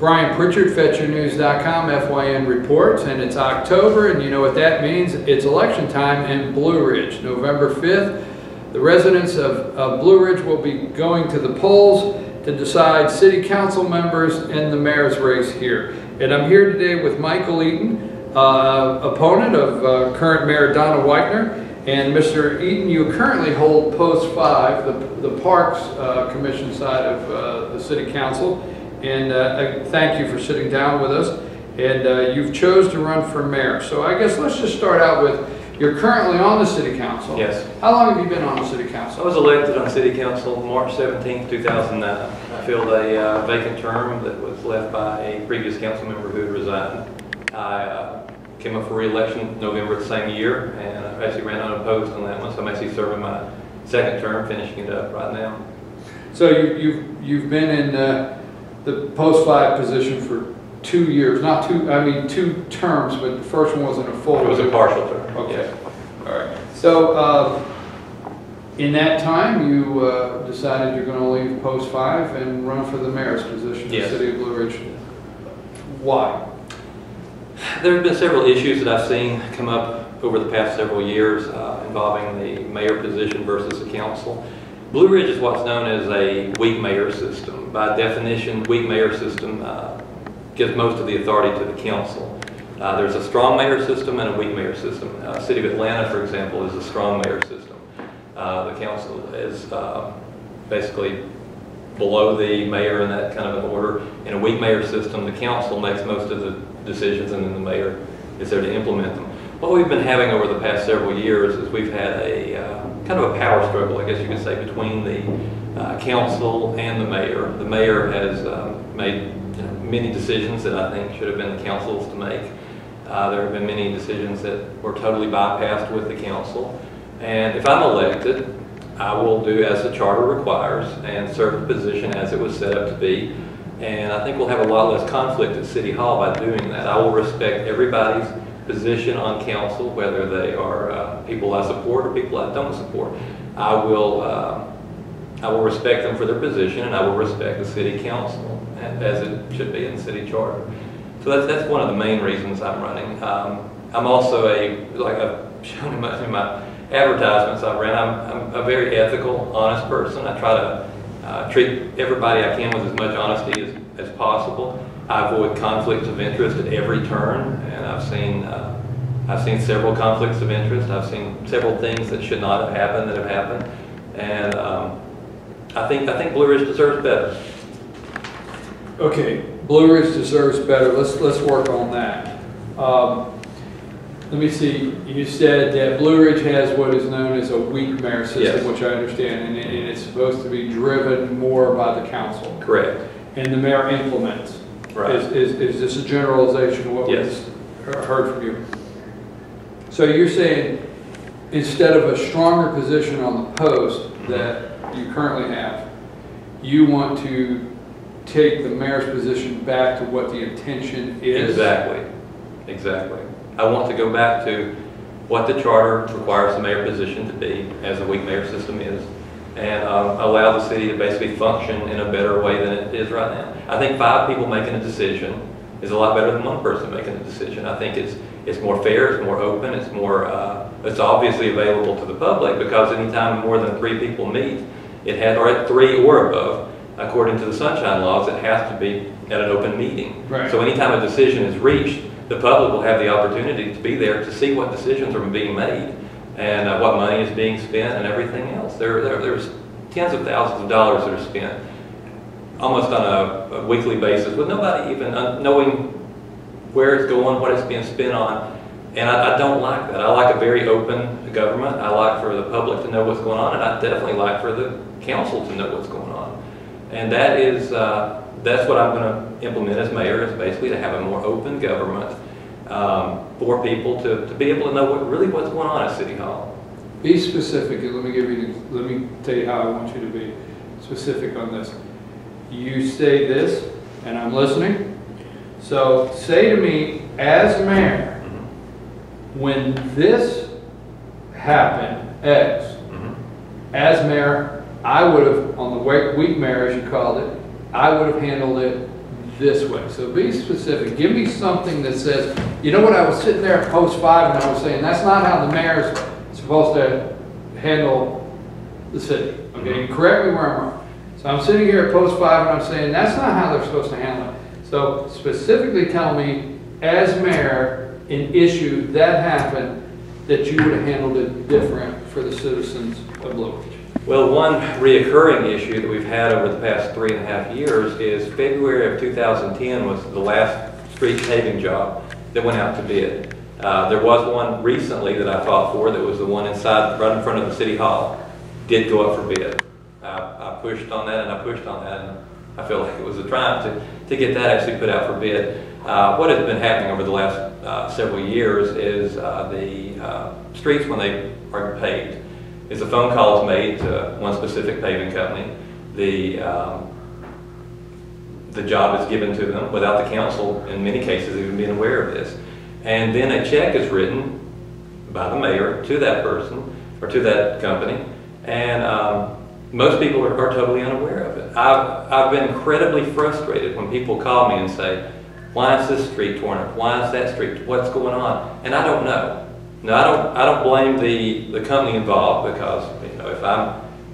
Brian Pritchard, FetchYourNews.com, FYN reports, and it's October, and you know what that means. It's election time in Blue Ridge. November 5th, the residents of Blue Ridge will be going to the polls to decide city council members in the mayor's race here. And I'm here today with Michael Eaton, opponent of current Mayor Donna Whitener. And Mr. Eaton, you currently hold post 5, the Parks Commission side of the City Council. And thank you for sitting down with us. And you've chose to run for mayor. So I guess let's just start out with, you're currently on the City Council. Yes. How long have you been on the City Council? I was elected on City Council March 17, 2009. I filled a vacant term that was left by a previous council member who had resigned. I came up for re-election November the same year, and I actually ran unopposed on that one, so I'm actually serving my second term, finishing it up right now. So you've been in the post 5 position for 2 years, not two, I mean 2 terms, but the first one wasn't a full. It was a partial term. Okay, yes. All right. So in that time, you decided you're going to leave post 5 and run for the mayor's position in the city of Blue Ridge. Why? There have been several issues that I've seen come up over the past several years involving the mayor position versus the council. Blue Ridge is what's known as a weak mayor system. By definition, weak mayor system gives most of the authority to the council. There's a strong mayor system and a weak mayor system. City of Atlanta, for example, is a strong mayor system. The council is basically below the mayor in that kind of an order. In a weak mayor system, the council makes most of the decisions and then the mayor is there to implement them. What we've been having over the past several years is we've had a kind of a power struggle, I guess you could say, between the council and the mayor. The mayor has made many decisions that I think should have been the council's to make. There have been many decisions that were totally bypassed with the council. And if I'm elected, I will do as the charter requires and serve the position as it was set up to be. And I think we'll have a lot less conflict at City Hall by doing that. I will respect everybody's position on council, whether they are people I support or people I don't support. I will respect them for their position, and I will respect the City Council as it should be in the city charter. So that's one of the main reasons I'm running. I'm also like I've shown in my advertisements I've ran, I'm a very ethical, honest person. I try to treat everybody I can with as much honesty as possible. I avoid conflicts of interest at every turn, and I've seen several conflicts of interest. I've seen several things that should not have happened that have happened, and I think Blue Ridge deserves better. Okay, Blue Ridge deserves better. Let's work on that. Let me see. You said that Blue Ridge has what is known as a weak mayor system, yes, which I understand, and it's supposed to be driven more by the council. Correct. And the mayor implements. Right. Is this a generalization of what yes, we've heard from you? So you're saying instead of a stronger position on the post that you currently have, you want to take the mayor's position back to what the intention is? Exactly. Exactly. I want to go back to what the charter requires the mayor position to be, as a weak mayor system is, and allow the city to basically function in a better way than it is right now. I think 5 people making a decision is a lot better than 1 person making a decision. I think it's more fair, it's more open, it's more it's obviously available to the public, because anytime more than 3 people meet, it has, or at 3 or above, according to the sunshine laws, it has to be at an open meeting. Right. So anytime a decision is reached, the public will have the opportunity to be there to see what decisions are being made and what money is being spent and everything else. There's tens of thousands of dollars that are spent almost on a weekly basis with nobody even knowing where it's going, what it's being spent on. And I don't like that. I like a very open government. I like for the public to know what's going on, and I definitely like for the council to know what's going on. And that is that's what I'm going to implement as mayor, is basically to have a more open government for people to be able to know what's going on at City Hall. Be specific. Let me tell you how I want you to be specific on this. You say this, and I'm listening. So say to me, as mayor, when this happened, X, as mayor, I would have, on the weak mayor as you called it, I would have handled it this way. So be specific. Give me something that says, you know what, I was sitting there at post 5 and I was saying, that's not how the mayor's supposed to handle the city. Okay, correct me where I'm wrong. So I'm sitting here at post 5 and I'm saying, that's not how they're supposed to handle it. So specifically tell me, as mayor, an issue that happened that you would have handled it different for the citizens of Blue Ridge. Well, one reoccurring issue that we've had over the past 3.5 years is February of 2010 was the last street paving job that went out to bid. There was one recently that I fought for, that was the one inside, right in front of the city hall, did go up for bid. I pushed on that and I pushed on that, and I feel like it was a triumph to get that actually put out for bid. What has been happening over the last several years is the streets, when they are paved, is a phone call is made to one specific paving company. The job is given to them without the council, in many cases, even being aware of this. And then a check is written by the mayor to that person or to that company, and most people are totally unaware of it. I've been incredibly frustrated when people call me and say, why is this street torn up? Why is that street? What's going on? And I don't know. No, I don't blame the company involved, because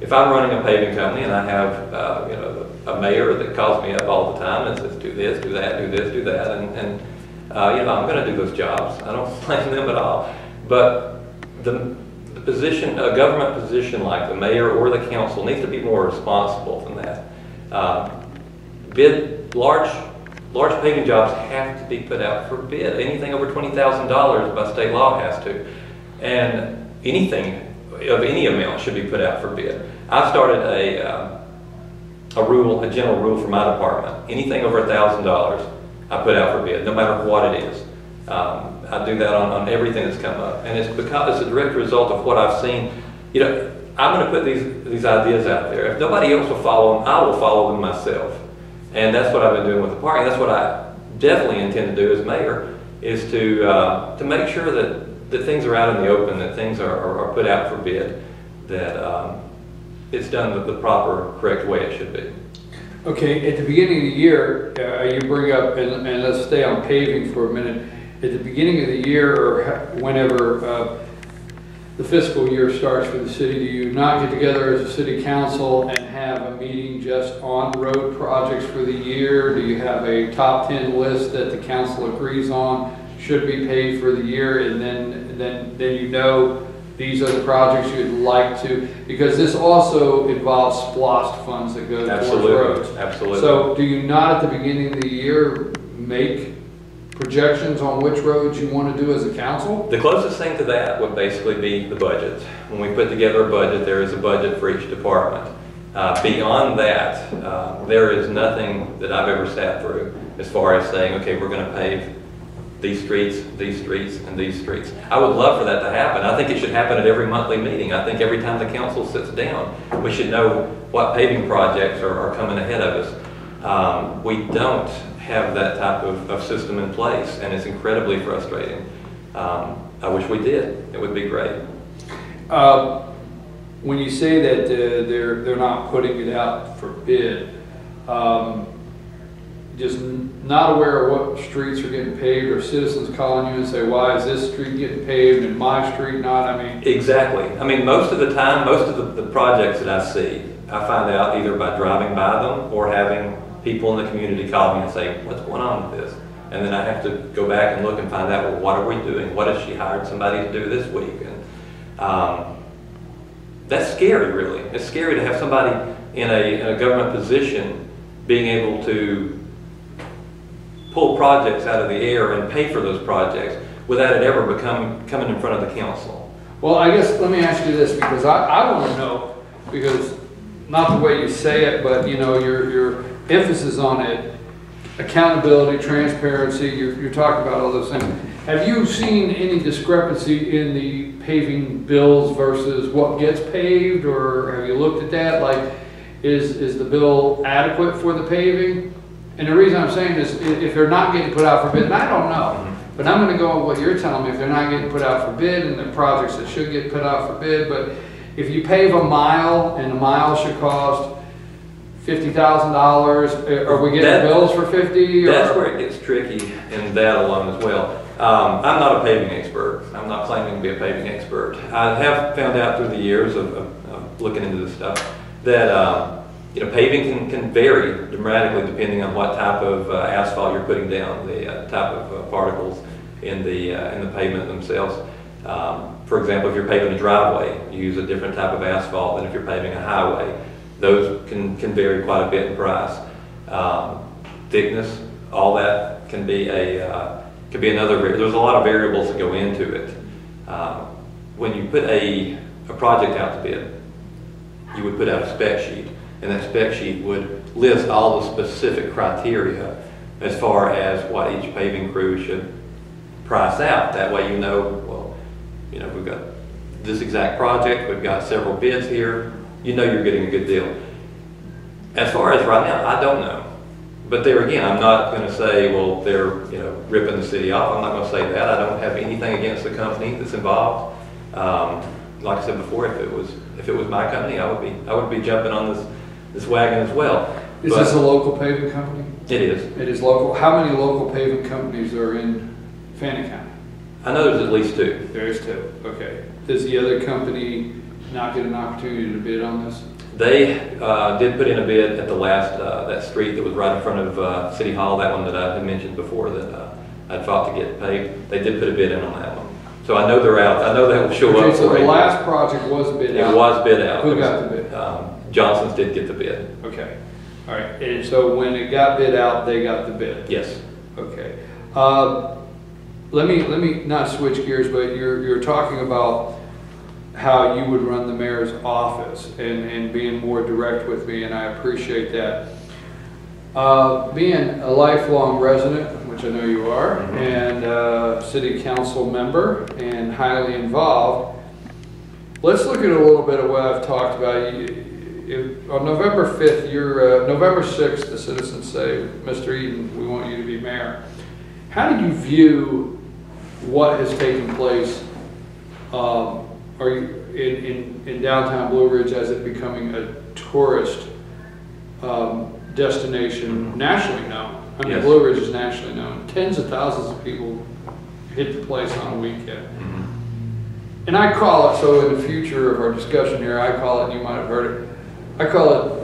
if I'm running a paving company and I have a mayor that calls me up all the time and says, do this, do that, do this, do that, and I'm going to do those jobs. I don't blame them at all. But the position, a government position like the mayor or the council, needs to be more responsible than that. Large paving jobs have to be put out for bid. Anything over $20,000 by state law has to. And anything of any amount should be put out for bid. I've started a general rule for my department. Anything over $1,000, I put out for bid, no matter what it is. I do that on everything that's come up. And it's because it's a direct result of what I've seen. I'm going to put these ideas out there. If nobody else will follow them, I will follow them myself. And that's what I've been doing with the park. And that's what I definitely intend to do as mayor, is to make sure that things are out in the open, that things are put out for bid, that it's done the proper, correct way it should be. Okay, at the beginning of the year, you bring up, and let's stay on paving for a minute. At the beginning of the year, or whenever the fiscal year starts for the city, do you not get together as a city council and have a meeting just on road projects for the year? Do you have a top 10 list that the council agrees on should be paid for the year, and then these are the projects you'd like to, because this also involves SPLOST funds that go towards roads. Absolutely. So do you not at the beginning of the year make projections on which roads you want to do as a council? The closest thing to that would basically be the budget. When we put together a budget, there is a budget for each department. Beyond that, there is nothing that I've ever sat through as far as saying, okay, we're going to pave these streets, and these streets. I would love for that to happen. I think it should happen at every monthly meeting. I think every time the council sits down, we should know what paving projects are coming ahead of us. We don't have that type of system in place, and it's incredibly frustrating. I wish we did. It would be great. When you say that they're not putting it out for bid, just not aware of what streets are getting paved, or citizens calling you and say, why is this street getting paved and my street not? I mean, exactly. I mean, most of the time, most of the projects that I see, I find out either by driving by them or having people in the community call me and say, what's going on with this? And then I have to go back and look and find out, well, what are we doing? What has she hired somebody to do this week? And that's scary, really. It's scary to have somebody in a government position being able to pull projects out of the air and pay for those projects without it ever coming in front of the council. Well, I guess let me ask you this, because I want to know, because not the way you say it, but your emphasis on it, accountability, transparency, you're talking about all those things. Have you seen any discrepancy in the paving bills versus what gets paved, or have you looked at that? Like, is the bill adequate for the paving? And the reason I'm saying is, if they're not getting put out for bid, and I don't know, but I'm going to go on what you're telling me, if they're not getting put out for bid, and the projects that should get put out for bid, but if you pave a mile, and the mile should cost $50,000? Are we getting bills for 50? That's where it gets tricky in that alone as well. I'm not a paving expert. I'm not claiming to be a paving expert. I have found out through the years of looking into this stuff that paving can vary dramatically depending on what type of asphalt you're putting down, the type of particles in the pavement themselves. For example, if you're paving a driveway, you use a different type of asphalt than if you're paving a highway. Those can vary quite a bit in price. Thickness, all that can be another. There's a lot of variables that go into it. When you put a project out to bid, you would put out a spec sheet, and that spec sheet would list all the specific criteria as far as what each paving crew should price out. That way we've got this exact project, we've got several bids here, you're getting a good deal. As far as right now, I don't know. But there again, I'm not going to say, well, they're ripping the city off. I'm not going to say that. I don't have anything against the company that's involved. Like I said before, if it was my company, I would be jumping on this wagon as well. Is this a local paving company? It is. It is local. How many local paving companies are in Fannin County? I know there's at least 2. There's 2. Okay. Does the other company not get an opportunity to bid on this? They did put in a bid at the last, that street that was right in front of City Hall, that one that I had mentioned before that I'd fought to get paved. They did put a bid in on that one. So I know they're out. I know they will show up. So the last project was bid out? It was bid out. Who got the bid? Johnson's did get the bid. Okay. All right. And so when it got bid out, they got the bid? Yes. Okay. Let me not switch gears, but you're talking about how you would run the mayor's office and being more direct with me, and I appreciate that. Being a lifelong resident, which I know you are, and city council member and highly involved, let's look at a little bit of what I've talked about. On November 5th, November 6th, the citizens say, Mr. Eaton, we want you to be mayor. How do you view what has taken place are you in downtown Blue Ridge as it becoming a tourist destination nationally known? I mean, yes. Blue Ridge is nationally known. Tens of thousands of people hit the place on a weekend. And I call it, so in the future of our discussion here, I call it, you might have heard it, I call it,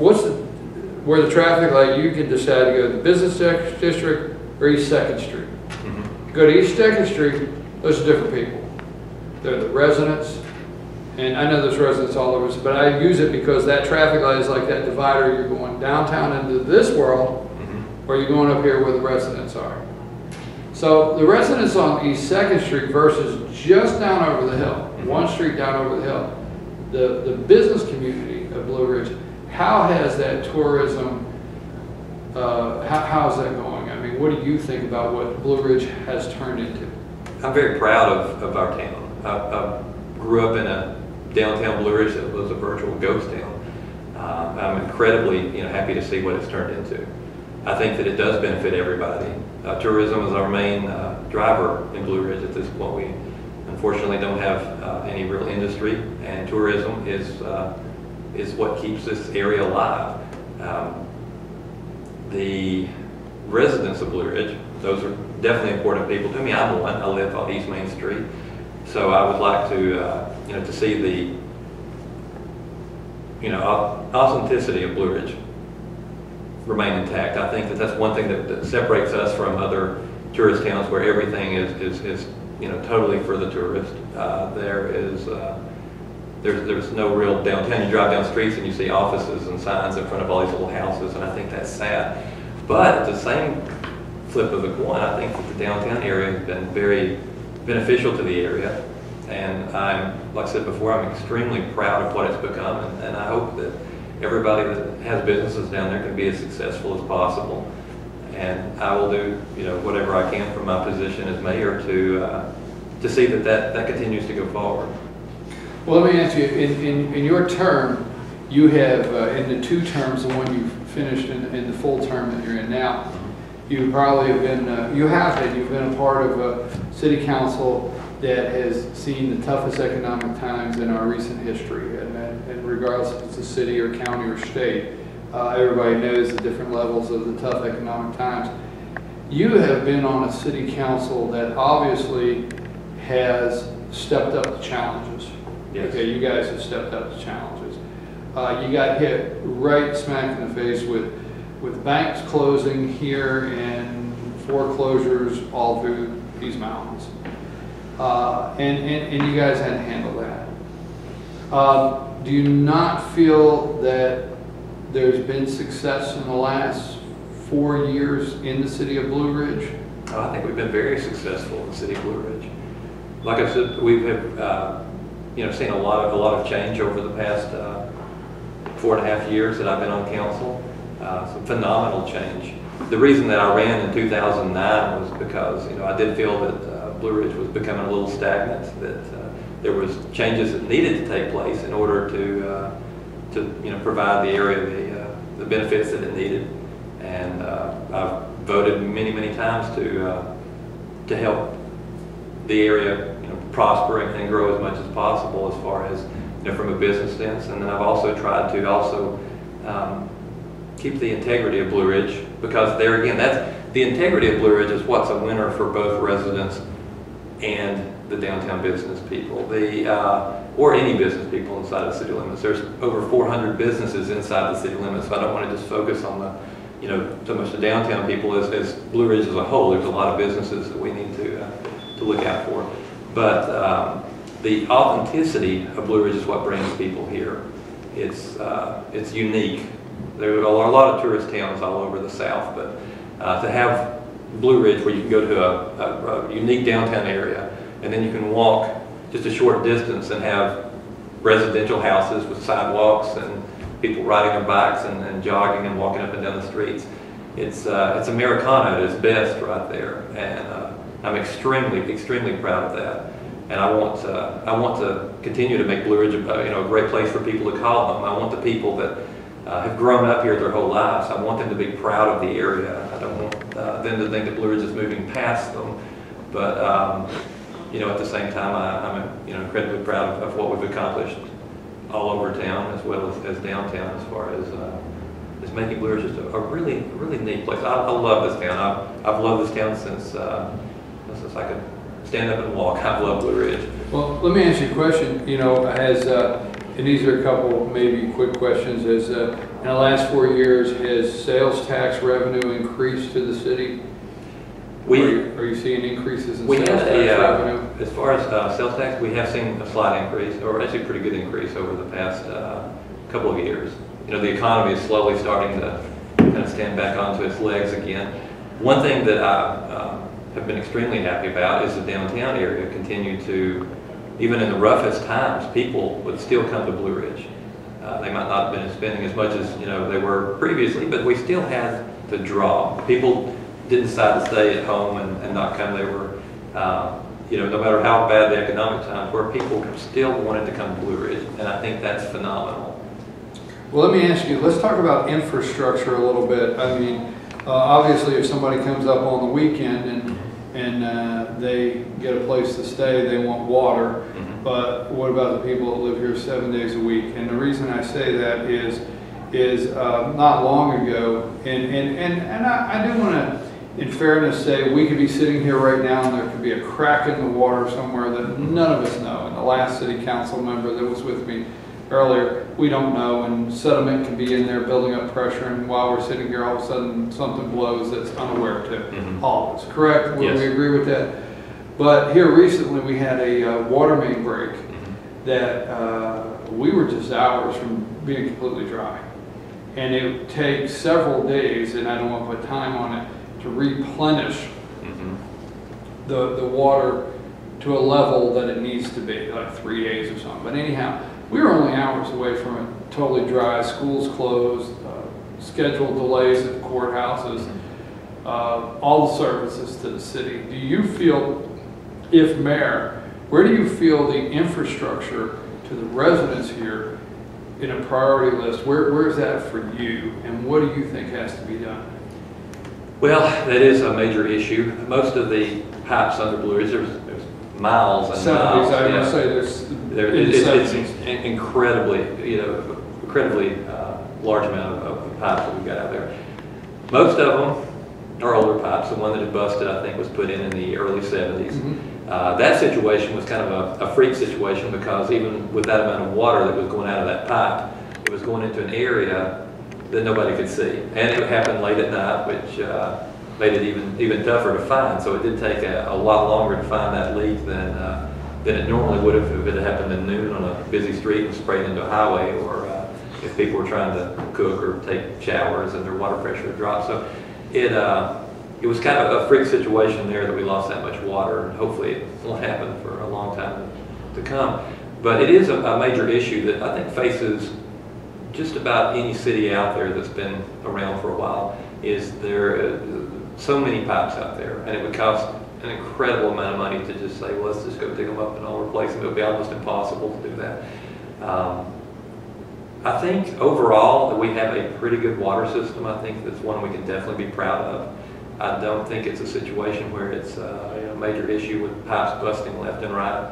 where the traffic light, you can decide to go to the business district or East 2nd Street. Go to East 2nd Street, those are different people. They're the residents, and I know there's residents all over, but I use it because that traffic light is like that divider. You're going downtown into this world, or you're going up here where the residents are. So the residents on East 2nd Street versus just down over the hill, one street down over the hill, the business community of Blue Ridge, how has that tourism, how's that going? I mean, what do you think about what Blue Ridge has turned into? I'm very proud of our town. I grew up in a downtown Blue Ridge that was a virtual ghost town. I'm incredibly happy to see what it's turned into. I think that it does benefit everybody. Tourism is our main driver in Blue Ridge at this point. We unfortunately don't have any real industry, and tourism is what keeps this area alive. The residents of Blue Ridge, those are definitely important people to me. I'm one. I live on East Main Street, so I would like to to see the authenticity of Blue Ridge remain intact. I think that that's one thing that separates us from other tourist towns where everything is totally for the tourist. There's no real downtown. You drive down streets and you see offices and signs in front of all these little houses, and I think that's sad. But at the same flip of the coin, I think that the downtown area has been very beneficial to the area, and like I said before, I'm extremely proud of what it's become, and I hope that everybody that has businesses down there can be as successful as possible. And I will do whatever I can from my position as mayor to see that continues to go forward. Well, let me ask you, in your term, you have, in the 2 terms, the one you finished in the full term that you're in now, you probably have been, you've been a part of a city council that has seen the toughest economic times in our recent history, and regardless if it's a city or county or state, Everybody knows the different levels of the tough economic times. You have been on a city council that obviously has stepped up to challenges. Yes. Okay, you guys have stepped up to challenges. You got hit right smack in the face with banks closing here and foreclosures all through these mountains. And you guys had to handle that. Do you not feel that there's been success in the last 4 years in the city of Blue Ridge? I think we've been very successful in the city of Blue Ridge. Like I said, we have seen a lot of change over the past 4.5 years that I've been on council. Some phenomenal change. The reason that I ran in 2009 was because I did feel that Blue Ridge was becoming a little stagnant. That there was changes that needed to take place in order to provide the area the benefits that it needed. And I've voted many times to help the area prosper and grow as much as possible as far as from a business sense. And then I've also tried to keep the integrity of Blue Ridge, because there again, the integrity of Blue Ridge is what's a winner for both residents and the downtown business people, or any business people inside the city limits. There's over 400 businesses inside the city limits, so I don't want to just focus on so much the downtown people as Blue Ridge as a whole. There's a lot of businesses that we need to look out for. But the authenticity of Blue Ridge is what brings people here. It's unique. There are a lot of tourist towns all over the South, but to have Blue Ridge, where you can go to a unique downtown area, and then you can walk just a short distance and have residential houses with sidewalks and people riding their bikes and jogging and walking up and down the streets. It's Americana at its best right there, and I'm extremely proud of that. And I want to continue to make Blue Ridge a great place for people to call home. I want the people that have grown up here their whole lives, I want them to be proud of the area. I don't want them to think that Blue Ridge is moving past them. But at the same time, I'm incredibly proud of what we've accomplished all over town as well as downtown, as far as making Blue Ridge just a really neat place. I love this town. I've loved this town since I could stand up and walk. I've loved Blue Ridge. Well, let me ask you a question. And these are a couple maybe quick questions. In the last 4 years, has sales tax revenue increased to the city? Are you seeing increases in sales tax revenue? As far as sales tax, we have seen a slight increase, or actually a pretty good increase over the past couple of years. The economy is slowly starting to kind of stand back onto its legs again. One thing that I have been extremely happy about is the downtown area continue to, even in the roughest times, people would still come to Blue Ridge. They might not have been spending as much as they were previously, but we still had the draw. People didn't decide to stay at home and not come. They were, no matter how bad the economic times were, people still wanted to come to Blue Ridge, and I think that's phenomenal. Well, let me ask you, let's talk about infrastructure a little bit. I mean, obviously if somebody comes up on the weekend and they get a place to stay, they want water. Mm-hmm. But what about the people that live here 7 days a week? And the reason I say that is not long ago, and I do want to, in fairness, say we could be sitting here right now and there could be a crack in the water somewhere that none of us know. And the last city council member that was with me earlier, we don't know, and sediment can be in there building up pressure, and while we're sitting here, all of a sudden something blows that's unaware to all of us, correct? Would we agree with that? But here recently we had a water main break that we were just hours from being completely dry. And it would take several days, and I don't want to put time on it, to replenish the water to a level that it needs to be, like 3 days or something. But anyhow, we were only hours away from it totally dry, schools closed, scheduled delays at courthouses, all the services to the city. Do you feel, if mayor, where do you feel the infrastructure to the residents here in a priority list? Where is that for you, and what do you think has to be done? Well, that is a major issue. Most of the pipes under Blue Ridge, there's miles and 70s, miles. I would say it's incredibly large amount of pipes that we've got out there. Most of them are older pipes. The one that had busted, I think, was put in the early 70s. That situation was kind of a freak situation, because even with that amount of water that was going out of that pipe, it was going into an area that nobody could see. And it happened late at night, which made it even tougher to find. So it did take a lot longer to find that leak than it normally would have if it had happened at noon on a busy street and sprayed into a highway, or if people were trying to cook or take showers and their water pressure had dropped. So it was kind of a freak situation there that we lost that much water, and hopefully it won't happen for a long time to come. But it is a major issue that I think faces just about any city out there that's been around for a while. Is there so many pipes out there, and it would cost an incredible amount of money to just say, well, let's just go dig them up and I'll replace them. It would be almost impossible to do that. I think overall that we have a pretty good water system. I think that's one we can definitely be proud of. I don't think it's a situation where it's a major issue with pipes busting left and right.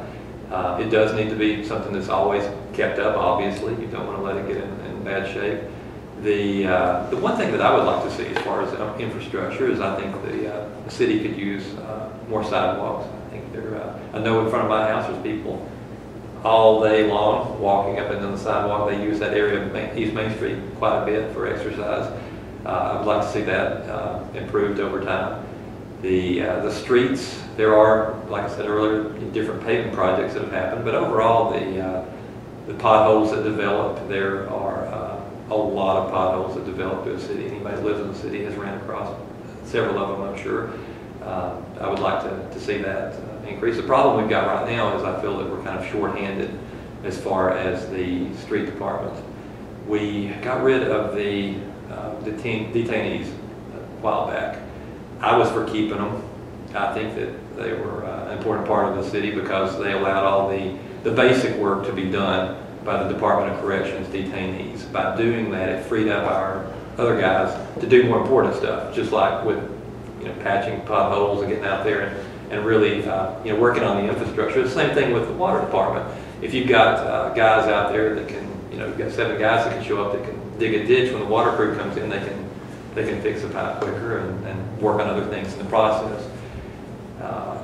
It does need to be something that's always kept up, obviously. You don't want to let it get in bad shape. The one thing that I would like to see as far as infrastructure is, I think the city could use more sidewalks. I think I know in front of my house there's people all day long walking up and down the sidewalk. They use that area of East Main Street quite a bit for exercise. I would like to see that improved over time. The streets, there are, like I said earlier, different paving projects that have happened, but overall the potholes that develop, there are a lot of potholes that develop in the city. Anybody that lives in the city has ran across several of them, I'm sure. I would like to see that increase. The problem we've got right now is I feel that we're kind of short-handed as far as the street department. We got rid of the detainees a while back. I was for keeping them. I think that they were an important part of the city because they allowed all the basic work to be done by the Department of Corrections detainees. By doing that, it freed up our other guys to do more important stuff, just like with patching potholes and getting out there and really working on the infrastructure. The same thing with the water department. If you've got guys out there that can, you've got 7 guys that can show up that can dig a ditch when the water crew comes in, they can fix the pipe quicker and work on other things in the process.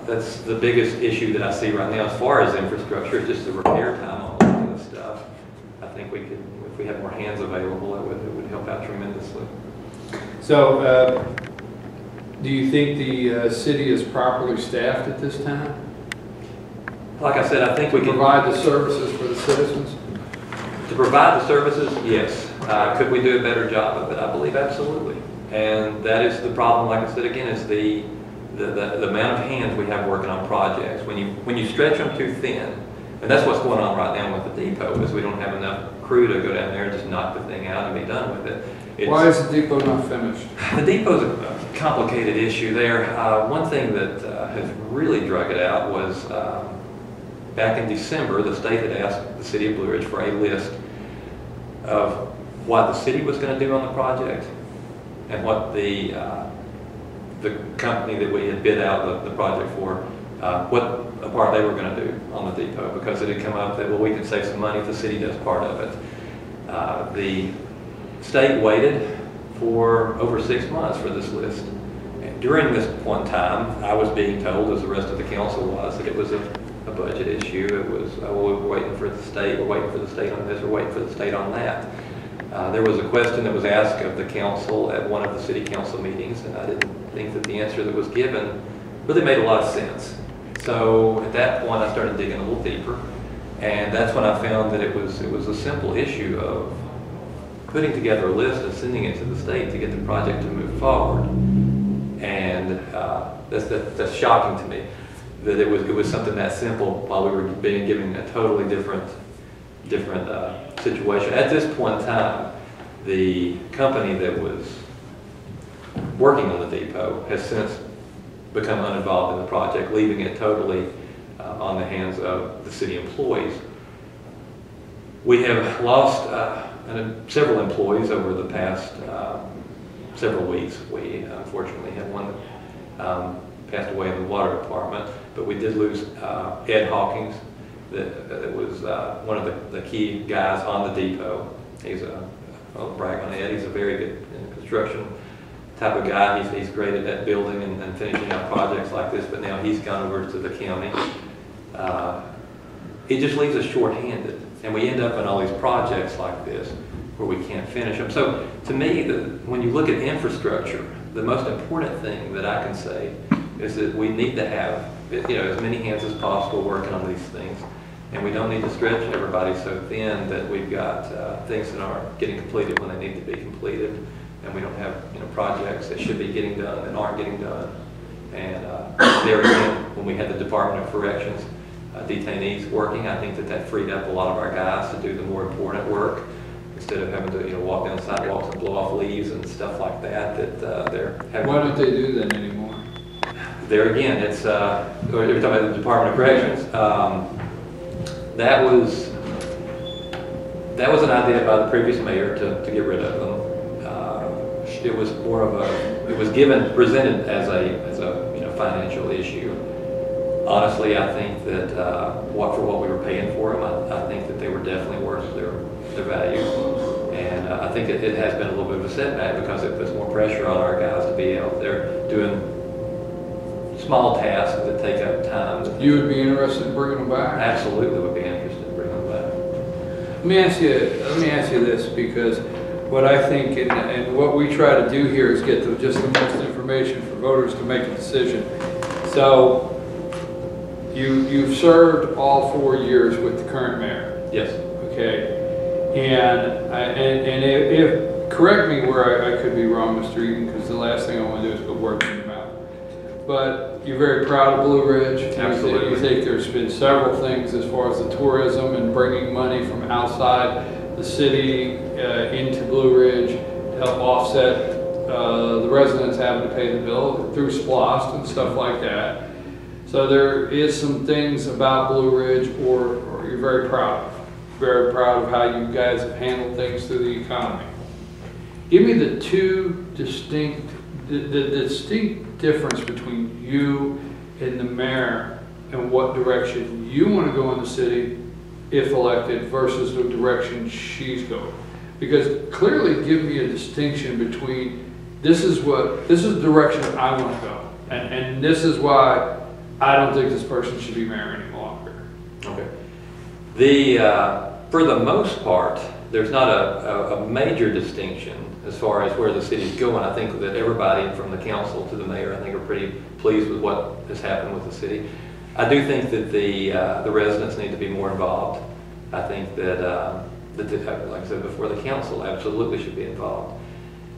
That's the biggest issue that I see right now as far as infrastructure, just the repair time on all of this stuff. I think we could, if we had more hands available, it would help out tremendously. So, do you think the city is properly staffed at this time? Like I said, I think we can provide the services for the citizens. To provide the services, yes. Could we do a better job of it? I believe absolutely. And that is the problem, like I said again, is the amount of hands we have working on projects. When you stretch them too thin, and that's what's going on right now with the depot, is we don't have enough crew to go down there and just knock the thing out and be done with it. Why is the depot not finished? The depot's a complicated issue there. One thing that has really drug it out was back in December, the state had asked the city of Blue Ridge for a list of what the city was going to do on the project and what the company that we had bid out the project for, what part they were going to do on the depot, because it had come up that, well, we can save some money if the city does part of it. The state waited for over 6 months for this list. And during this one time, I was being told, as the rest of the council was, that it was a budget issue. It was, well, we were waiting for the state, we're waiting for the state on this, we're waiting for the state on that. There was a question that was asked of the council at one of the city council meetings, and I didn't think that the answer that was given really made a lot of sense. So at that point, I started digging a little deeper, and that's when I found that it was a simple issue of putting together a list and sending it to the state to get the project to move forward. And that's shocking to me, that it was something that simple while we were being given a totally different situation. At this point in time, the company that was working on the depot has since become uninvolved in the project, leaving it totally on the hands of the city employees. We have lost several employees over the past several weeks. We unfortunately had one that passed away in the water department, but we did lose Ed Hawkins. That was one of the key guys on the depot. He's a I'll brag on Ed. He's a very good construction type of guy. He's great at that building and finishing out projects like this, but now he's gone over to the county. It just leaves us short-handed, and we end up in all these projects like this where we can't finish them. So to me, when you look at infrastructure, the most important thing that I can say is that we need to have as many hands as possible working on these things, and we don't need to stretch everybody so thin that we've got things that aren't getting completed when they need to be completed, and we don't have projects that should be getting done that aren't getting done. And there again, when we had the Department of Corrections detainees working, I think that freed up a lot of our guys to do the more important work instead of having to walk down sidewalks and blow off leaves and stuff like that. They're having. Why don't they do that anymore? There again, it's you're talking about the Department of Corrections. That was an idea by the previous mayor to get rid of them. It was more of it was presented as a financial issue. Honestly, I think that for what we were paying for them, I think that they were definitely worth their value. And I think it has been a little bit of a setback because it puts more pressure on our guys to be out there doing small tasks that take up time. You would be interested in bringing them back? Absolutely would be interested in bringing them back. Let me ask you this, because what I think and what we try to do here is get just the most information for voters to make a decision. So you've served all 4 years with the current mayor. Yes. Okay. And if correct me where I could be wrong, Mr. Eaton, because the last thing I want to do is put words in your mouth. But you're very proud of Blue Ridge. Absolutely. You think there's been several things as far as the tourism and bringing money from outside the city into Blue Ridge to help offset the residents having to pay the bill through SPLOST and stuff like that. So there is some things about Blue Ridge or you're very proud of how you guys have handled things through the economy. Give me the distinct difference between you and the mayor and what direction you want to go in the city if elected versus the direction she's going. Because clearly give me a distinction between this is the direction I want to go, and this is why I don't think this person should be mayor any longer. Okay. For the most part, there's not a major distinction as far as where the city's going. I think that everybody from the council to the mayor, I think, are pretty pleased with what has happened with the city. I do think that the residents need to be more involved. I think that, like I said before, the council absolutely should be involved.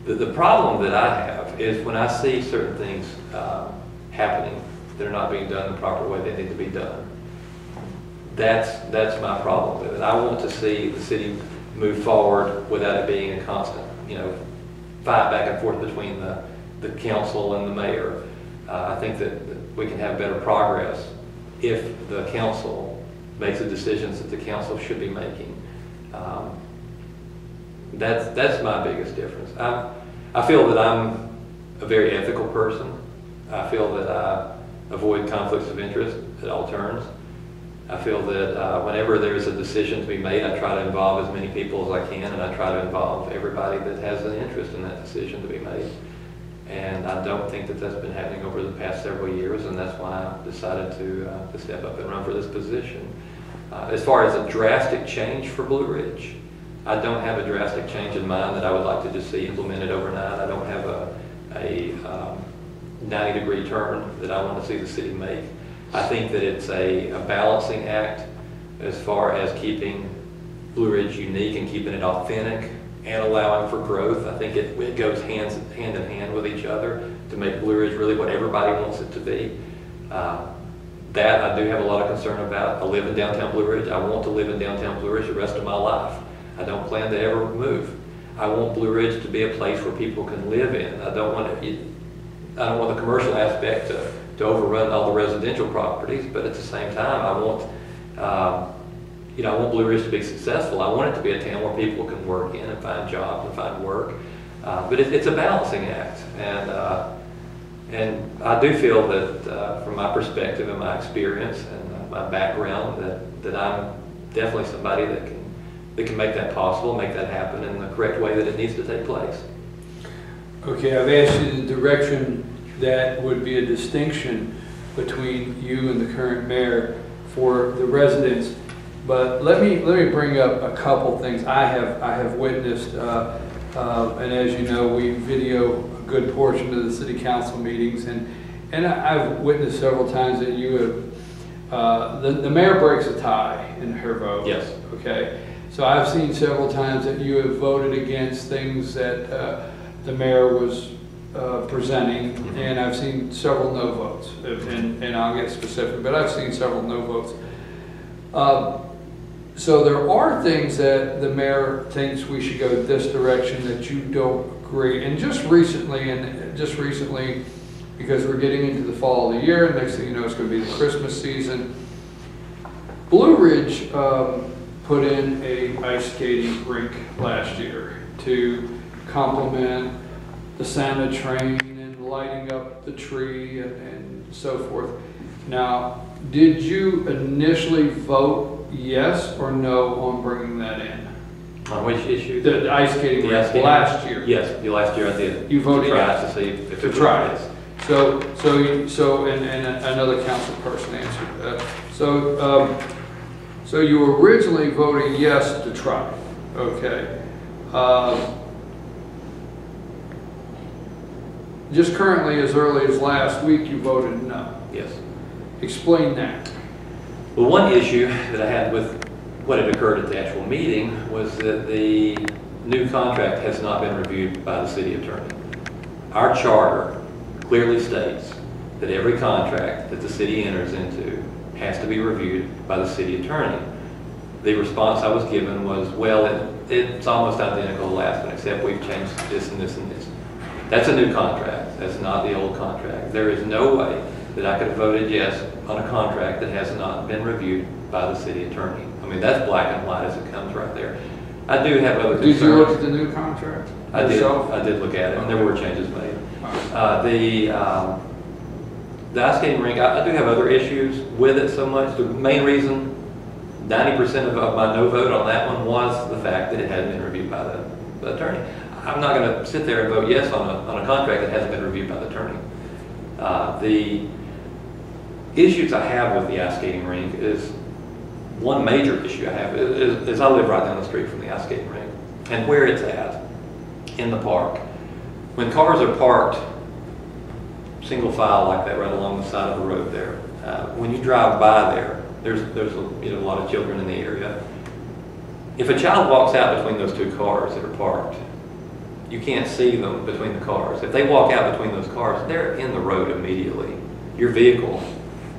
The problem that I have is when I see certain things happening that are not being done the proper way they need to be done. That's my problem with it. I want to see the city move forward without it being a constant, fight back and forth between the council and the mayor. I think that we can have better progress if the council makes the decisions that the council should be making. That's my biggest difference. I feel that I'm a very ethical person. I feel that I avoid conflicts of interest at all turns. I feel that whenever there's a decision to be made, I try to involve as many people as I can, and I try to involve everybody that has an interest in that decision to be made. And I don't think that that's been happening over the past several years, and that's why I decided to step up and run for this position. As far as a drastic change for Blue Ridge, I don't have a drastic change in mind that I would like to just see implemented overnight. I don't have a 90-degree turn that I want to see the city make. I think that it's a balancing act as far as keeping Blue Ridge unique and keeping it authentic and allowing for growth. I think it goes hand in hand with each other to make Blue Ridge really what everybody wants it to be. That I do have a lot of concern about. I live in downtown Blue Ridge. I want to live in downtown Blue Ridge the rest of my life. I don't plan to ever move. I want Blue Ridge to be a place where people can live in. I don't want the commercial aspect to overrun all the residential properties, but at the same time, I want Blue Ridge to be successful. I want it to be a town where people can work in and find jobs and find work. But it's a balancing act, and I do feel that from my perspective and my experience and my background that I'm definitely somebody that can that can make that possible, make that happen in the correct way that it needs to take place. Okay, I've asked you the direction that would be a distinction between you and the current mayor for the residents. But let me bring up a couple things I have witnessed, and as you know, we video a good portion of the city council meetings, and I've witnessed several times that you have, the mayor breaks a tie in her vote. Yes. Okay, so I've seen several times that you have voted against things that the mayor was presenting, and I've seen several no votes, and I'll get specific, but I've seen several no votes. So there are things that the mayor thinks we should go this direction that you don't agree. And just recently, because we're getting into the fall of the year, and next thing you know, it's going to be the Christmas season. Blue Ridge put in a ice skating rink last year to complement the Santa train and lighting up the tree and so forth. Now, did you initially vote yes or no on bringing that in? On which issue? The ice skating rink last year. Yes, the last year I did. You voted yes. To see if to try it. And another council person answered. So you originally voted yes to try. Okay. Just currently, as early as last week, you voted no. Yes. Explain that. Well, one issue that I had with what had occurred at the actual meeting was that the new contract has not been reviewed by the city attorney. Our charter clearly states that every contract that the city enters into has to be reviewed by the city attorney. The response I was given was, well, it's almost identical to the last one, except we've changed this and this and this. That's a new contract. That's not the old contract. There is no way that I could have voted yes on a contract that has not been reviewed by the city attorney. I mean, that's black and white as it comes right there. I do have other concerns. Did you look at the new contract? I did look at it, and there were changes made. The ice skating rink, I do have other issues with it so much. The main reason, 90% of my no vote on that one was the fact that it hadn't been reviewed by the attorney. I'm not going to sit there and vote yes on a contract that hasn't been reviewed by the attorney. The issues I have with the ice skating rink is, one major issue I have is I live right down the street from the ice skating rink, and where it's at in the park. When cars are parked single file like that right along the side of the road there, when you drive by there, there's a lot of children in the area. If a child walks out between those two cars that are parked, you can't see them between the cars. If they walk out between those cars, they're in the road immediately. Your vehicle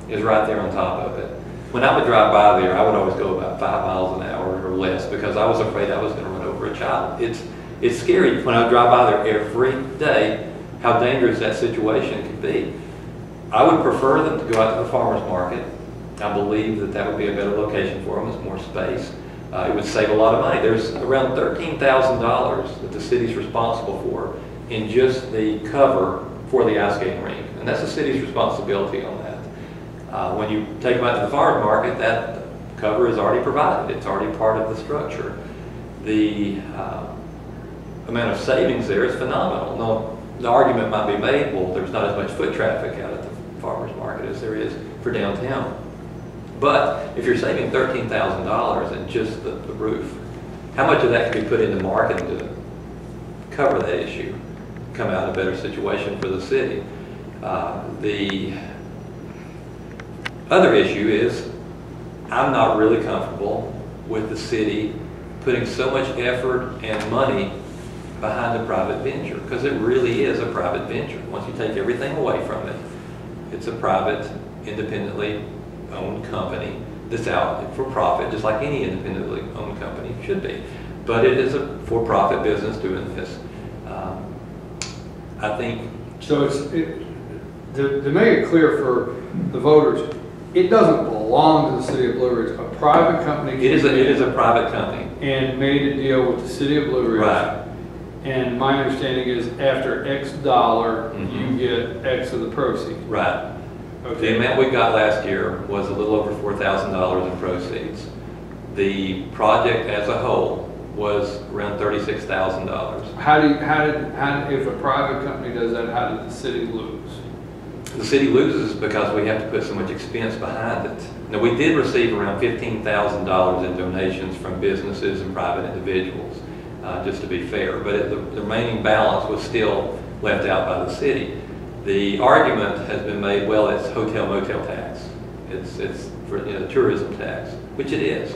is right there on top of it. When I would drive by there, I would always go about 5 miles an hour or less because I was afraid I was going to run over a child. It's scary when I drive by there every day how dangerous that situation can be. I would prefer them to go out to the farmer's market. I believe that would be a better location for them. There's more space. It would save a lot of money. There's around $13,000 that the city's responsible for in just the cover for the ice skating rink, and that's the city's responsibility on that. When you take them out to the farmer's market, that cover is already provided. It's already part of the structure. The amount of savings there is phenomenal. Now, the argument might be made, well, there's not as much foot traffic out at the farmer's market as there is for downtown. But if you're saving $13,000 in just the roof, how much of that can be put into marketing to cover that issue, come out in a better situation for the city? The other issue is I'm not really comfortable with the city putting so much effort and money behind a private venture, because it really is a private venture. Once you take everything away from it, it's a private, independently owned company that's out for profit, just like any independently owned company should be. But it is a for-profit business doing this. I think. So to make it clear for the voters, it doesn't belong to the city of Blue Ridge. A private company. It is a private company. And made a deal with the city of Blue Ridge. Right. And my understanding is after X dollar, you get X of the proceeds. Right. Okay. The amount we got last year was a little over $4,000 in proceeds. The project as a whole was around $36,000. If a private company does that, how did the city lose? The city loses because we have to put so much expense behind it. Now, we did receive around $15,000 in donations from businesses and private individuals, just to be fair, but the remaining balance was still left out by the city. The argument has been made, well, it's hotel motel tax. It's for, tourism tax, which it is.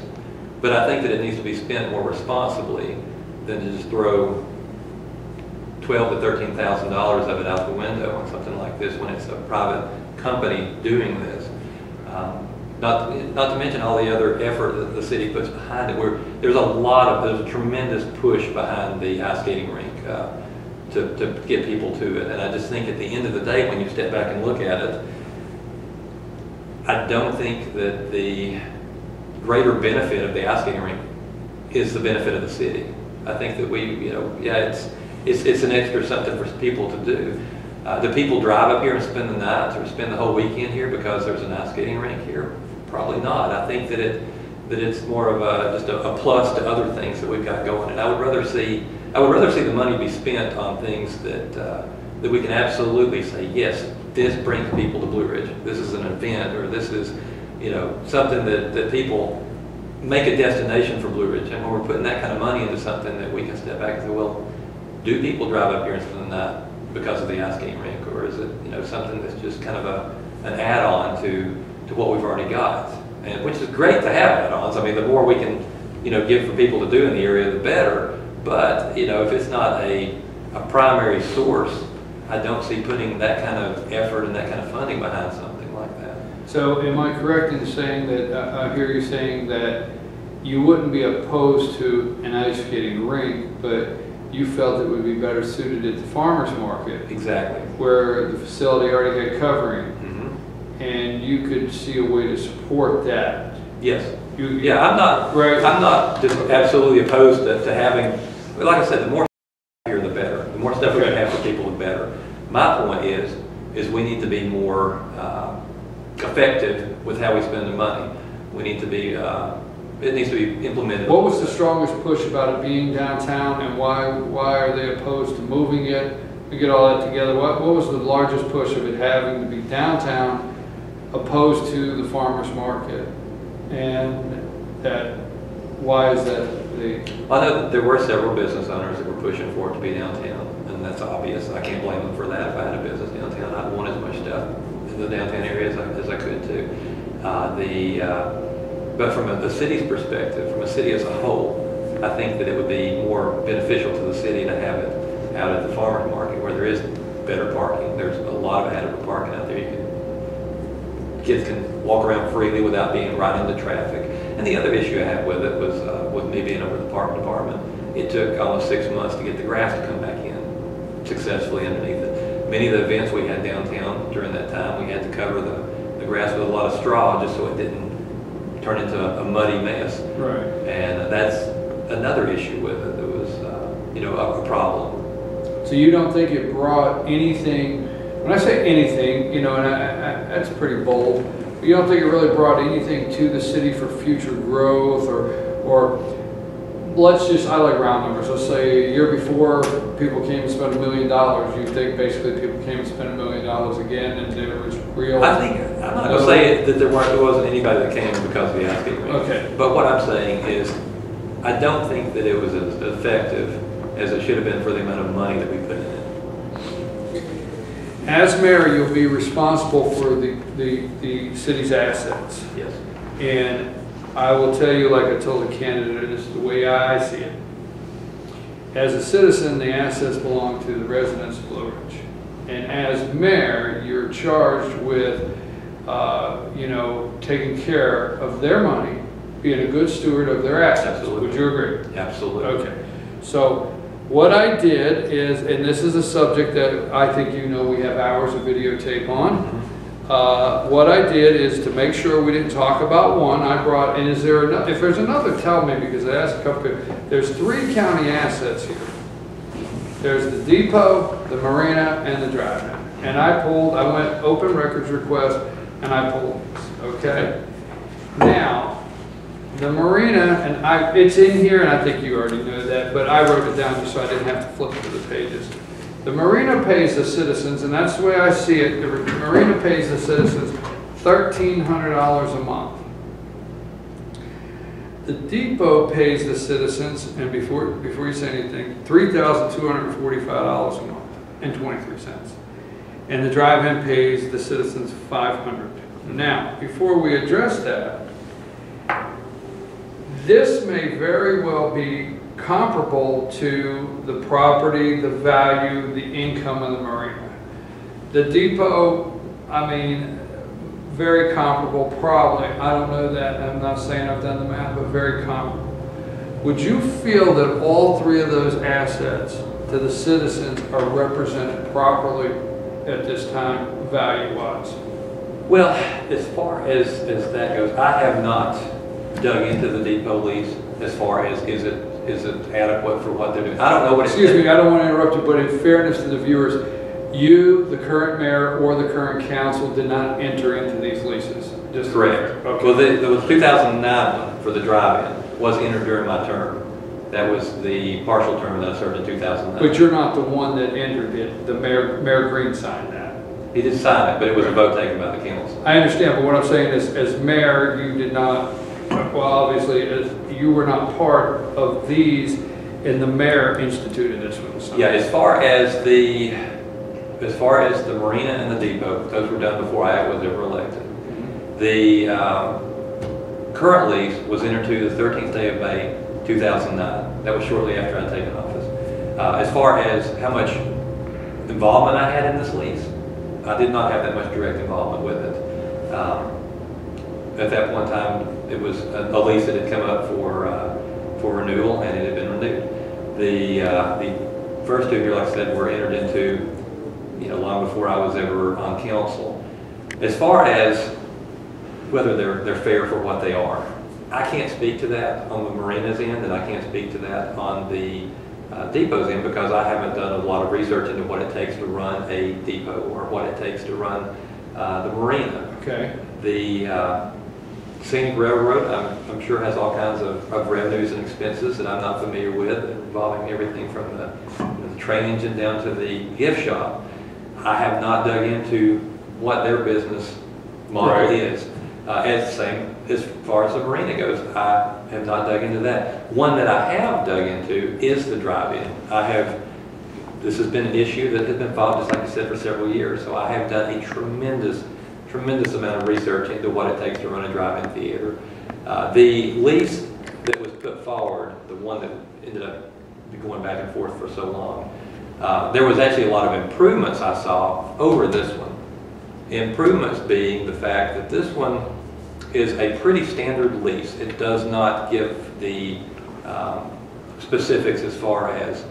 But I think that it needs to be spent more responsibly than to just throw $12,000 to $13,000 of it out the window on something like this when it's a private company doing this. Not to mention all the other effort that the city puts behind it. There's a tremendous push behind the ice skating rink to get people to it. And I just think at the end of the day, when you step back and look at it, I don't think that the greater benefit of the ice skating rink is the benefit of the city. I think that it's an extra something for people to do. Do people drive up here and spend the night or spend the whole weekend here because there's an ice skating rink here? Probably not. I think that it's more of just a plus to other things that we've got going. And I would rather see the money be spent on things that we can absolutely say, yes, this brings people to Blue Ridge. This is an event, or this is something that people make a destination for Blue Ridge. And when we're putting that kind of money into something, that we can step back and say, well, do people drive up here and spend the night because of the ice skating rink, or is it something that's just kind of an add-on to what we've already got? And which is great to have add-ons. I mean, the more we can give for people to do in the area, the better. But if it's not a primary source, I don't see putting that kind of effort and that kind of funding behind something like that. So am I correct in saying that, I hear you saying that you wouldn't be opposed to an ice skating rink, but you felt it would be better suited at the farmer's market? Exactly. Where the facility already had covering, and you could see a way to support that? Yes. I'm not just absolutely opposed to having, like I said, the more here, the better. The more stuff we can have for people, the better. My point is we need to be more effective with how we spend the money. We need to be, it needs to be implemented. What was the strongest push about it being downtown, and why are they opposed to moving it? We get all that together. What was the largest push of it having to be downtown, opposed to the farmer's market? And why is that? I know that there were several business owners that were pushing for it to be downtown, and that's obvious. I can't blame them for that. If I had a business downtown, I'd want as much stuff in the downtown area as I could too. But from the city's perspective, from a city as a whole, I think that it would be more beneficial to the city to have it out at the farmer's market, where there is better parking. There's a lot of adequate parking out there. Kids can walk around freely without being right into traffic. And the other issue I had with it was with me being over the park department, it took almost 6 months to get the grass to come back in successfully underneath it. Many of the events we had downtown during that time, we had to cover the grass with a lot of straw just so it didn't turn into a muddy mess. Right. And that's another issue with it. That was, a problem. So you don't think it brought anything? When I say anything, and that's pretty bold. But you don't think it really brought anything to the city for future growth, or let's just, I like round numbers. Let's say a year before people came and spent $1 million. You think basically people came and spent $1 million again, and there was real? I'm not going to say that there wasn't anybody that came because of the ice skating rink. Okay. But what I'm saying is, I don't think that it was as effective as it should have been for the amount of money that we put in it. As mayor, you'll be responsible for the city's assets. Yes. And I will tell you, like I told the candidate, this is the way I see it. As a citizen, the assets belong to the residents of Blue Ridge. And as mayor, you're charged with, taking care of their money, being a good steward of their assets. Absolutely. Would you agree? Absolutely. Okay. So what I did is, and this is a subject that I think we have hours of videotape on. What I did is to make sure we didn't talk about one, I brought, and if there's another, tell me, because I asked a couple people. There's 3 county assets here. There's the depot, the marina, and the drive-in. And I went open records request, and I pulled these, okay? Now, The marina, and it's in here, and I think you already know that, but I wrote it down just so I didn't have to flip through the pages. The marina pays the citizens, and that's the way I see it, the marina pays the citizens $1,300 a month. The depot pays the citizens, and before you say anything, $3,245 a month and 23 cents. And the drive-in pays the citizens $500. Now, before we address that, this may very well be comparable to the property, the value, the income of the marina. The depot, I mean, very comparable, probably. I don't know that. I'm not saying I've done the math, but very comparable. Would you feel that all three of those assets to the citizens are represented properly at this time, value-wise? Well, as far as that goes, I have not dug into the depot lease as far as is it adequate for what they're doing. I don't know what. Excuse me, I don't want to interrupt you, but in fairness to the viewers, you, the current mayor, or the current council did not enter into these leases. Just correct. Okay. Well, the 2009 one for the drive-in was entered during my term. That was the partial term that I served in 2009. But you're not the one that entered it. The Mayor Green signed that. He did sign it, but it was a vote taken by the council. I understand, but what I'm saying is, as mayor, you did not. Well, obviously, as you were not part of these, and the mayor instituted this one. So. Yeah, as far as the marina and the depot, those were done before I was ever elected. Mm-hmm. The current lease was entered to the 13th day of May, 2009. That was shortly after I'd taken office. As far as how much involvement I had in this lease, I did not have that much direct involvement with it. At that point in time, it was a lease that had come up for renewal, and it had been renewed. The first two here, like I said, were entered into, long before I was ever on council. As far as whether they're fair for what they are, I can't speak to that on the marina's end, and I can't speak to that on the depot's end, because I haven't done a lot of research into what it takes to run a depot or what it takes to run the marina. Okay. The scenic railroad, I'm sure, has all kinds of revenues and expenses that I'm not familiar with, involving everything from the train engine down to the gift shop. I have not dug into what their business model is. As far as the marina goes, I have not dug into that. One that I have dug into is the drive-in. This has been an issue that has been followed, just like you said, for several years. So I have done a tremendous amount of research into what it takes to run a drive-in theater. The lease that was put forward, the one that ended up going back and forth for so long, there was actually a lot of improvements I saw over this one. Improvements being the fact that this one is a pretty standard lease. It does not give the specifics as far as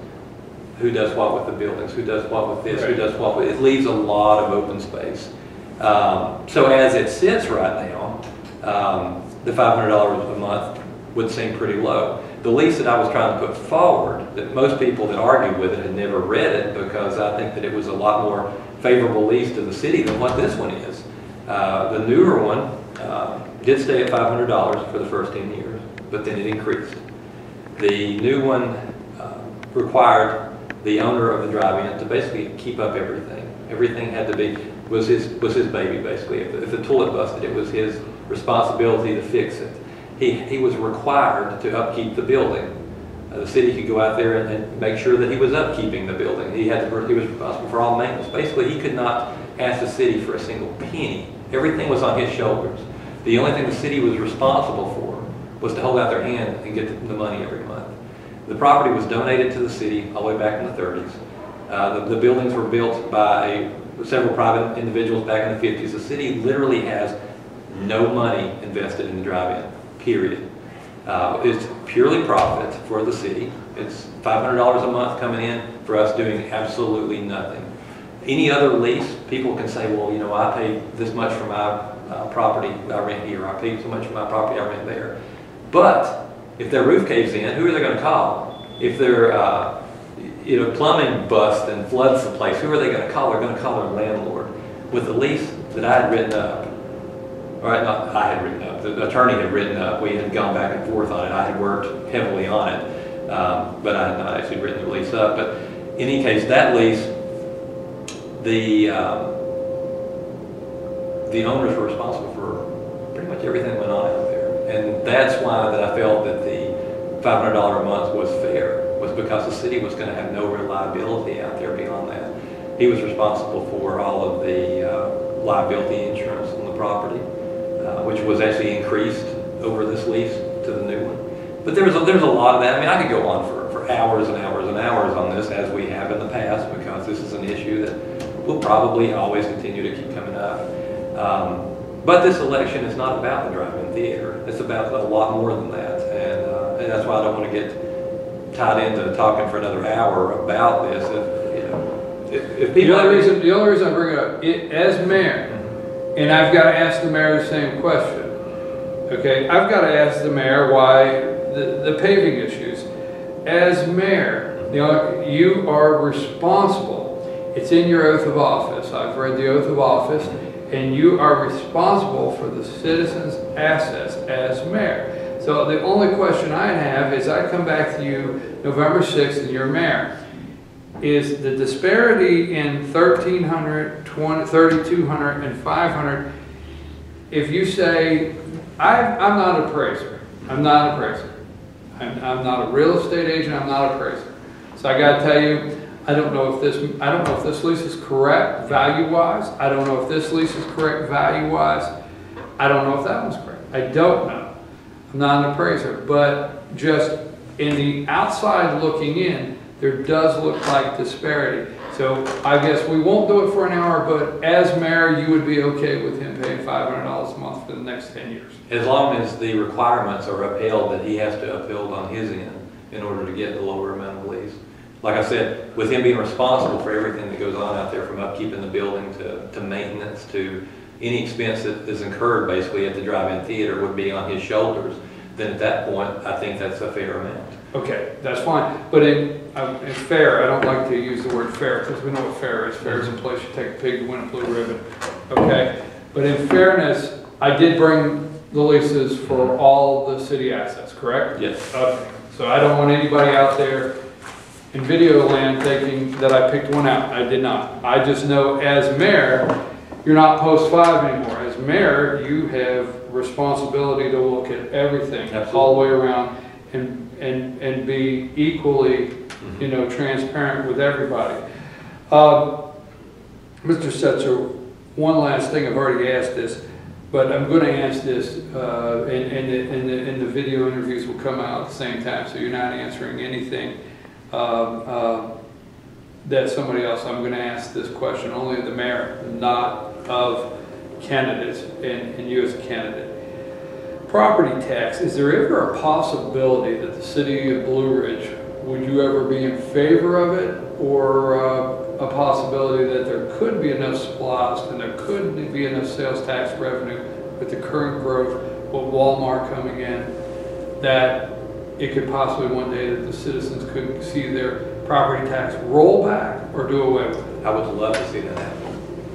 who does what with the buildings, who does what with this, who does what with it. It leaves a lot of open space. So as it sits right now, the $500 a month would seem pretty low. The lease that I was trying to put forward, that most people that argued with it had never read it, because I think that it was a lot more favorable lease to the city than what this one is. The newer one did stay at $500 for the first 10 years, but then it increased. The new one required the owner of the drive-in to basically keep up everything. Everything had to be, was his baby, basically. If the toilet busted, it was his responsibility to fix it. He was required to upkeep the building. The city could go out there and make sure that he was upkeeping the building. He was responsible for all maintenance. Basically, he could not ask the city for a single penny. Everything was on his shoulders. The only thing the city was responsible for was to hold out their hand and get the money every month. The property was donated to the city all the way back in the 30s. The buildings were built by several private individuals back in the 50s. The city literally has no money invested in the drive-in, period. It's purely profit for the city. It's $500 a month coming in for us doing absolutely nothing. Any other lease, people can say, well, I pay this much for my property I rent here, I pay so much for my property I rent there. But if their roof caves in, who are they going to call? If their plumbing busts and floods the place, who are they going to call? They're going to call their landlord. With the lease that I had written up, All right, not I had written up. The attorney had written up. We had gone back and forth on it. I had worked heavily on it, but I had not actually written the lease up. But in any case, that lease, the owners were responsible for pretty much everything that went on out there, and that's why that I felt that the $500 a month was fair, was because the city was going to have no real liability out there beyond that. He was responsible for all of the liability insurance on the property, which was actually increased over this lease to the new one. But there's a lot of that. I mean, I could go on for hours and hours and hours on this, as we have in the past, because this is an issue that will probably always continue to keep coming up. But this election is not about the drive-in theater. It's about a lot more than that, and that's why I don't want to get tied into talking for another hour about this. If people the only reason I bring it up, as mayor, and I've got to ask the mayor the same question. Okay, I've got to ask the mayor why the paving issues. As mayor, you are responsible. It's in your oath of office. I've read the oath of office, and you are responsible for the citizens' assets as mayor. So the only question I have is, I come back to you November 6th and you're mayor. Is the disparity in 1,300, 3,200, and 500, if you say, I'm not an appraiser, I'm not a real estate agent, I'm not an appraiser. So I got to tell you, I don't know if this lease is correct value-wise. I don't know if this lease is correct value-wise. I don't know if that one's correct. I don't know. I'm not an appraiser, but just in the outside looking in, there does look like disparity. So I guess we won't do it for an hour, but as mayor, you would be okay with him paying $500 a month for the next 10 years? As long as the requirements are upheld that he has to uphold on his end in order to get the lower amount of lease. Like I said, with him being responsible for everything that goes on out there, from upkeep in the building to maintenance to any expense that is incurred basically at the drive-in theater would be on his shoulders, then at that point, I think that's a fair amount. Okay, that's fine. But in fair, I don't like to use the word fair because we know what fair is. Fair is a place you take a pig to win a blue ribbon. Okay, but in fairness, I did bring the leases for all the city assets, correct? Yes. Okay, so I don't want anybody out there in video land thinking that I picked one out. I did not. I just know as mayor, you're not post 5 anymore. As mayor, you have responsibility to look at everything. Absolutely. All the way around and be equally, transparent with everybody. Mr. Setzer, one last thing, I've already asked this, but I'm going to ask this, and the video interviews will come out at the same time, so you're not answering anything that somebody else. I'm going to ask this question only of the mayor, not of candidates, and you as a candidate. Property tax, is there ever a possibility that the city of Blue Ridge, would you ever be in favor of it, or a possibility that there could be enough SPLOST and there could be enough sales tax revenue with the current growth with Walmart coming in, that it could possibly one day that the citizens could see their property tax roll back or do away with it? I would love to see that happen.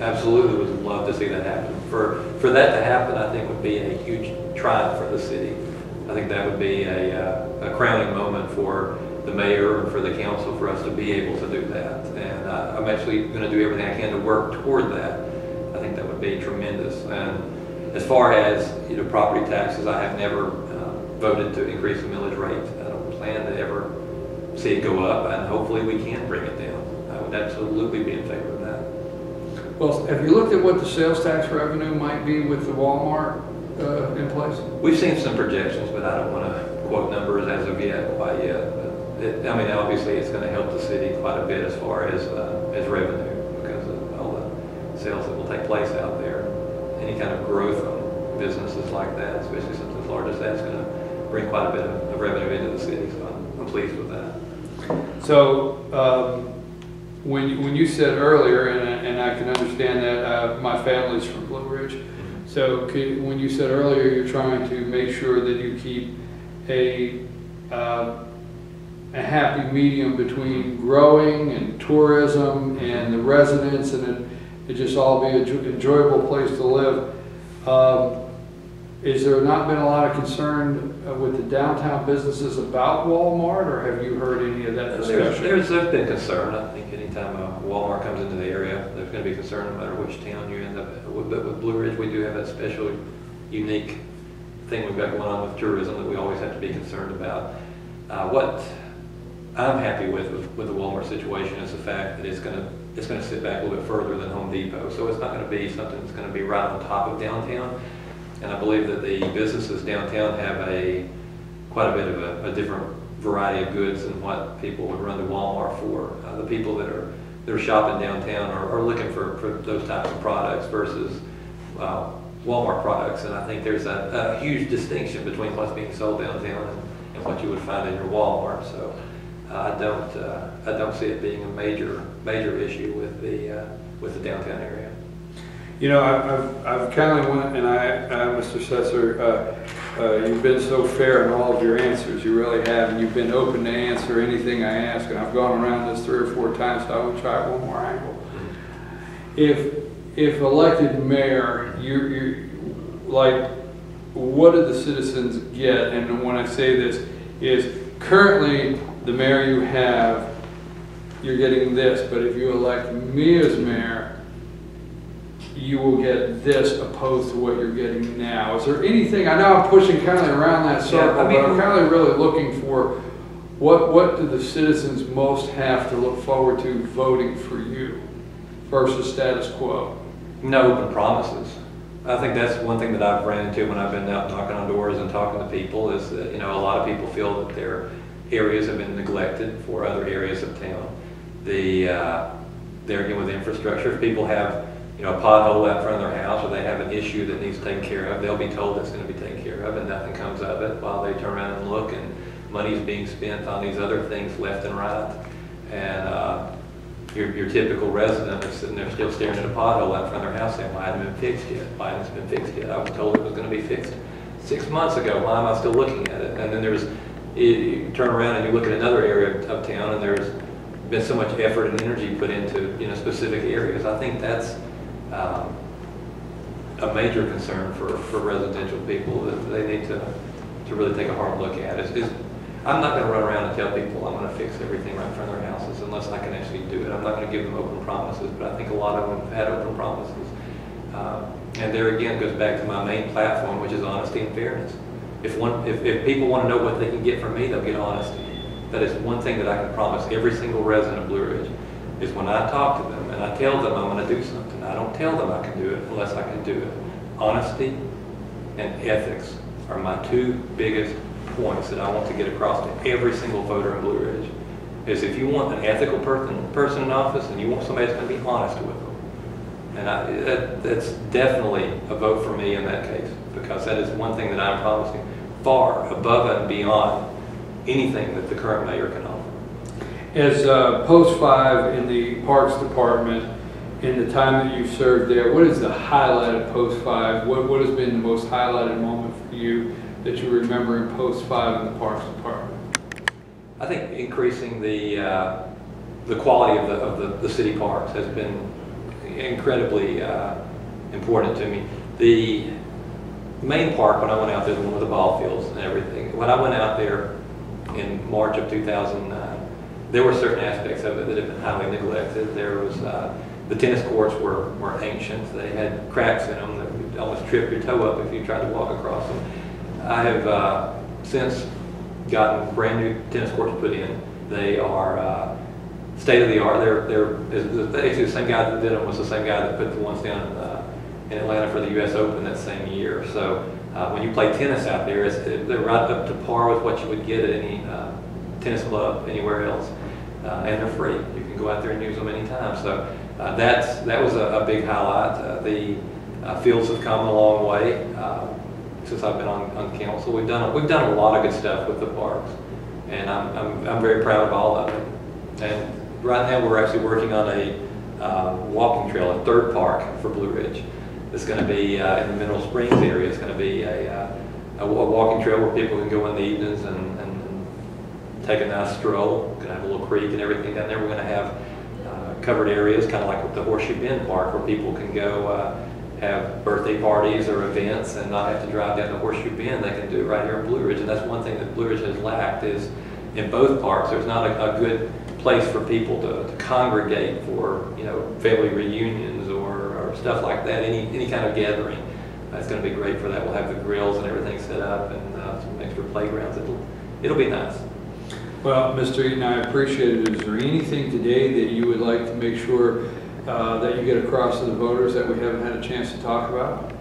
Absolutely would love to see that happen. For that to happen, I think would be a huge triumph for the city. I think that would be a crowning moment for the mayor and for the council for us to be able to do that. And I'm actually going to do everything I can to work toward that. I think that would be tremendous. And as far as property taxes, I have never voted to increase the millage rate. I don't plan to ever see it go up, and hopefully we can bring it down. I would absolutely be in favor of that. Well, have you looked at what the sales tax revenue might be with the Walmart in place? We've seen some projections, but I don't want to quote numbers as of yet, quite yet. But obviously it's going to help the city quite a bit as far as revenue, because of all the sales that will take place out there. Any kind of growth on businesses like that, especially something as large as that's going to bring quite a bit of revenue into the city, so I'm pleased with that. So when you said earlier, and I can understand that my family's from Blue Ridge, so when you said earlier you're trying to make sure that you keep a happy medium between growing and tourism and the residents, and it just all be an enjoyable place to live. Is there not been a lot of concern with the downtown businesses about Walmart, or have you heard any of that discussion? There's been concern. I think anytime a Walmart comes into the area, there's going to be concern no matter which town you end up with. But with Blue Ridge, we do have that special, unique thing we've got going on with tourism that we always have to be concerned about. What I'm happy with the Walmart situation is the fact that it's going to sit back a little bit further than Home Depot. So it's not going to be something that's going to be right on top of downtown. And I believe that the businesses downtown have quite a bit of a different variety of goods than what people would run to Walmart for. The people that are shopping downtown are looking for those types of products versus Walmart products. And I think there's a huge distinction between what's being sold downtown and what you would find in your Walmart. So I don't see it being a major issue with the downtown area. You know, I've kind of went, and Mr. Setzer, you've been so fair in all of your answers. You really have, and you've been open to answer anything I ask. And I've gone around this 3 or 4 times, so I will try one more angle. If elected mayor, you like, what do the citizens get? And when I say this, is currently the mayor you have, you're getting this, but if you elect me as mayor, you will get this opposed to what you're getting now. Is there anything, I know I'm pushing kind of around that circle, but I'm kind of really looking for what do the citizens most have to look forward to voting for you versus status quo? No open promises. I think that's one thing that I've ran into when I've been out knocking on doors and talking to people is that, a lot of people feel that their areas have been neglected for other areas of town. They're with infrastructure. If people have a pothole out front of their house, or they have an issue that needs taken care of, they'll be told it's going to be taken care of, and nothing comes of it while they turn around and look, and money's being spent on these other things left and right. And your typical resident is sitting there still staring at a pothole out front of their house saying, why hasn't it been fixed yet? Why hasn't it been fixed yet? I was told it was going to be fixed 6 months ago. Why am I still looking at it? And then you turn around and you look at another area of town, and there's been so much effort and energy put into specific areas. I think that's a major concern for residential people that they need to really take a hard look at. I'm not going to run around and tell people I'm going to fix everything right in front of their houses unless I can actually do it. I'm not going to give them open promises, but I think a lot of them have had open promises. And there again goes back to my main platform, which is honesty and fairness. If people want to know what they can get from me, they'll get honesty. That is one thing that I can promise every single resident of Blue Ridge, is when I talk to them and I tell them I'm going to do something, I don't tell them I can do it unless I can do it. Honesty and ethics are my 2 biggest points that I want to get across to every single voter in Blue Ridge. Is if you want an ethical person in office, and you want somebody that's going to be honest with them. And that's definitely a vote for me in that case, because that is one thing that I'm promising far above and beyond anything that the current mayor can offer. As post 5 in the Parks Department, in the time that you've served there, what is the highlight of post 5? What has been the most highlighted moment for you that you remember in post 5 in the Parks Department? I think increasing the quality of the city parks has been incredibly important to me. The main park, when I went out there, the one with the ball fields and everything, when I went out there in March of 2009, there were certain aspects of it that had been highly neglected. There was the tennis courts were ancient. They had cracks in them that would almost trip your toe up if you tried to walk across them. I have since gotten brand new tennis courts put in. They are state of the art. They're actually the same guy that did them was the same guy that put the ones down in Atlanta for the U.S. Open that same year. So when you play tennis out there, they're right up to par with what you would get at any tennis club anywhere else, and they're free. You can go out there and use them anytime. So that was a big highlight. The fields have come a long way since I've been on council. We've done a lot of good stuff with the parks, and I'm very proud of all of it. And right now we're actually working on a walking trail, a 3rd park for Blue Ridge. It's going to be in the Mineral Springs area. It's going to be a walking trail where people can go in the evenings and take a nice stroll. We're going to have a little creek and everything down there. We're going to have covered areas, kind of like with the Horseshoe Bend Park, where people can go have birthday parties or events and not have to drive down to Horseshoe Bend. They can do it right here in Blue Ridge, and that's one thing that Blue Ridge has lacked is in both parks. There's not a good place for people to congregate for, you know, family reunions or stuff like that. Any kind of gathering. It's going to be great for that. We'll have the grills and everything set up and some extra playgrounds. It'll be nice. Well, Mr. Eaton, I appreciate it. Is there anything today that you would like to make sure that you get across to the voters that we haven't had a chance to talk about?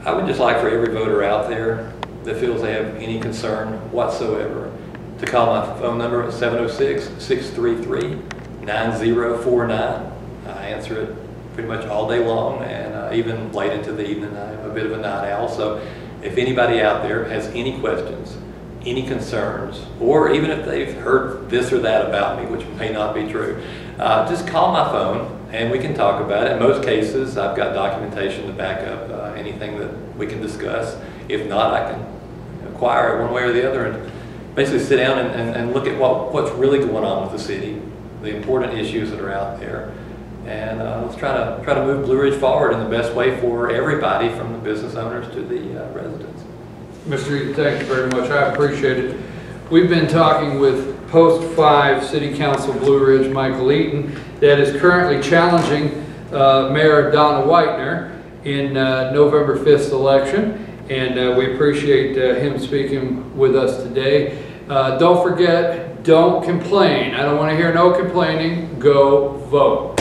I would just like for every voter out there that feels they have any concern whatsoever to call my phone number at 706-633-9049. I answer it pretty much all day long and even late into the evening. I'm a bit of a night owl, so if anybody out there has any questions, any concerns, or even if they've heard this or that about me, which may not be true, just call my phone and we can talk about it. In most cases, I've got documentation to back up anything that we can discuss. If not, I can acquire it one way or the other and basically sit down and look at what's really going on with the city, the important issues that are out there. And let's try to move Blue Ridge forward in the best way for everybody, from the business owners to the residents. Mr. Eaton, thank you very much. I appreciate it. We've been talking with Post 5 City Council Blue Ridge, Michael Eaton, that is currently challenging Mayor Donna Whitener in November 5th election. And we appreciate him speaking with us today. Don't forget, don't complain. I don't want to hear no complaining. Go vote.